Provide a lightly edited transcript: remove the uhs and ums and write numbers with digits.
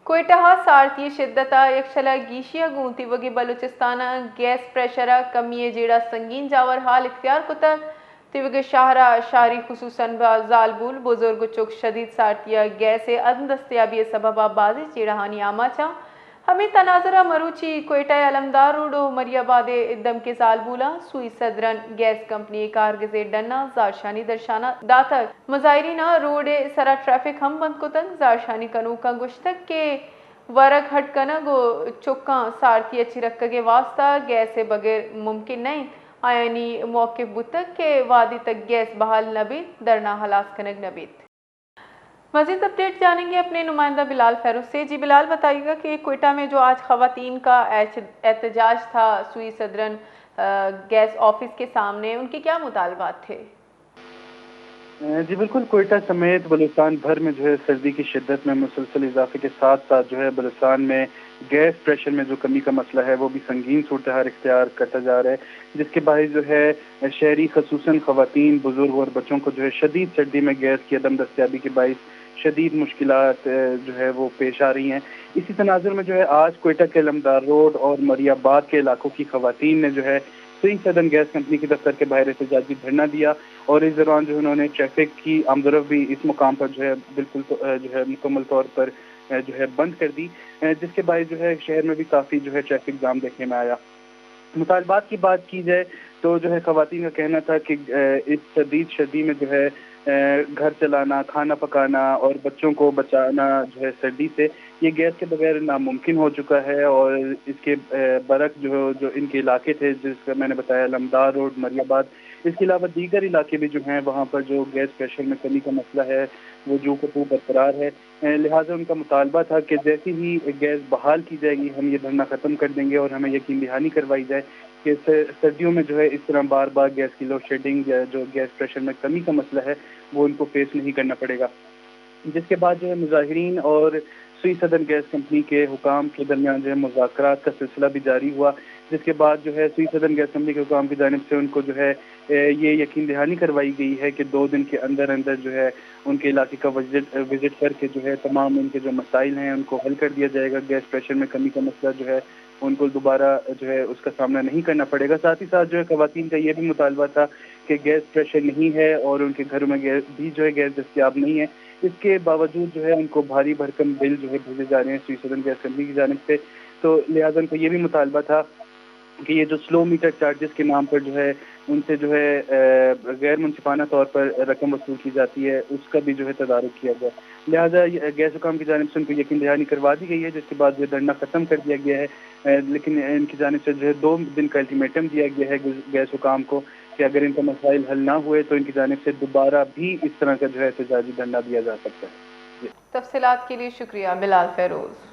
कोयटा सारथी शिद्दता यक्षला गीशिया गूंती वगी बलूचिस्ताना गैस प्रेशरा कमी जेड़ा संगीन जावर हाल इख्तियार कुता तिवगे शाहरा शारी खुसूसन जालबूल बुजुर्ग चुक शदीद सारतिया गैस अदम दस्तयाबी सबबा बाजी जेड़ा हानि आमा चा हमें तनाजरा मरूची कोयटा अलमदार रोडो मरियाबाद दम के जालबूला सुई सदरन गैस कंपनी कारगजे डन्ना जारशानी दर्शाना दातर मुजाहरीना रोड सरा ट्रैफिक हम बंद कुतन जारशानी कनू का गुश्तक के वरक हटकना गो चुक्का सारथी अच्छी रख के वास्ता गैस से बगैर मुमकिन नहीं आयानी मौके बुतक के वादी तक गैस बहाल नबीत दरना हलास कनक नबीत। मज़ीद अपडेट जानेंगे अपने नुमाइंदा बिलाल फेरोज से। जी बिलाल, बताइएगा कि कोयटा में जो आज ख़वातीन का एहतजाज था सुई सदरन गैस ऑफिस के सामने, उनके क्या मुतालबात थे? जी बिल्कुल, कोयटा समेत बलूचिस्तान भर में जो है सर्दी की शिद्दत में मुसलसल इजाफे के साथ साथ जो है बलूचिस्तान में गैस प्रेशर में जो कमी का मसला है वो भी संगीन सूरत हाल इख्तियार करता जा रहा है, जिसके बायस जो है शहरी खसूसन ख़वातीन, बुजुर्ग और बच्चों को जो है शदीद सर्दी में गैस की अदम दस्तयाबी के बायस शदीद मुश्किलात जो है वो पेश आ रही हैं। इसी तनाजुर में जो है आज कोयटा के अलमदार रोड और मरियाबाद के इलाकों की ख़वातीन ने जो है सुई सदन गैस कंपनी के दफ्तर के बाहर एहतजाजी धरना दिया और इस दौरान जो उन्होंने ट्रैफिक की आमदरफ भी इस मुकाम पर जो है बिल्कुल जो है मुकम्मल तौर पर जो है बंद कर दी, जिसके बाद जो है शहर में भी काफ़ी जो है ट्रैफिक जाम देखने में आया। मुतालबात की बात की जाए तो जो है ख़वातीन का कहना था कि इस शदीद सर्दी में जो है घर चलाना, खाना पकाना और बच्चों को बचाना जो है सर्दी से, ये गैस के बगैर नामुमकिन हो चुका है। और इसके बरक जो इनके इलाके थे, जिसका मैंने बताया अलमदार रोड, मरियाबाद, इसके अलावा दीगर इलाके भी जो हैं वहाँ पर जो गैस प्रेशर में कमी का मसला है वो जो को बरकरार है। लिहाजा उनका मुतालबा था कि जैसे ही गैस बहाल की जाएगी हम ये धरना ख़त्म कर देंगे और हमें यकीन दहानी करवाई जाए कि सर्दियों में जो है इस तरह बार बार गैस की लोड शेडिंग या जो गैस प्रेशर में कमी का मसला है वो उनको फेस नहीं करना पड़ेगा। जिसके बाद जो है मुजाहिरीन और सुई सदन गैस कंपनी के हुकाम के दरमियान जो है मुज़ाकरात का सिलसिला भी जारी हुआ, जिसके बाद जो है सुई सदन गैस कंपनी के हुकाम की जानिब से उनको जो है ये यकीन दहानी करवाई गई है कि 2 दिन के अंदर अंदर जो है उनके इलाके का विजिट करके जो है तमाम उनके जो मसाइल हैं उनको हल कर दिया जाएगा। गैस प्रेशर में कमी का मसला जो है उनको दोबारा जो है उसका सामना नहीं करना पड़ेगा। साथ ही साथ जो है ख़वातीन का ये भी मुतालबा था कि गैस प्रेशर नहीं है और उनके घरों में गैस भी जो है गैस दस्तयाब नहीं है, इसके बावजूद जो है उनको भारी भरकम बिल जो है भेजे जा रहे हैं सुई सदन गैस कंपनी की जानिब से। तो लिहाजा उनको ये भी मुतालबा था कि ये जो स्लो मीटर चार्जेस के नाम पर जो है उनसे जो है गैर मुनसिफाना तौर पर रकम वसूल की जाती है, उसका भी जो है तदारुक किया गया। लिहाजा गैस हुकाम की जानिब से उनको यकीन दहानी करवा दी गई है, जिसके बाद जो धरना ख़त्म कर दिया गया है। लेकिन इनकी जानिब से जो है 2 दिन का अल्टीमेटम दिया गया है गैस हुकाम को कि अगर इनका मसाइल हल ना हुए तो इनकी जानिब से दोबारा भी इस तरह का जो है एहतजाजी धरना दिया जा सकता है। तफसीलात के लिए शुक्रिया बिलाल फेरोज।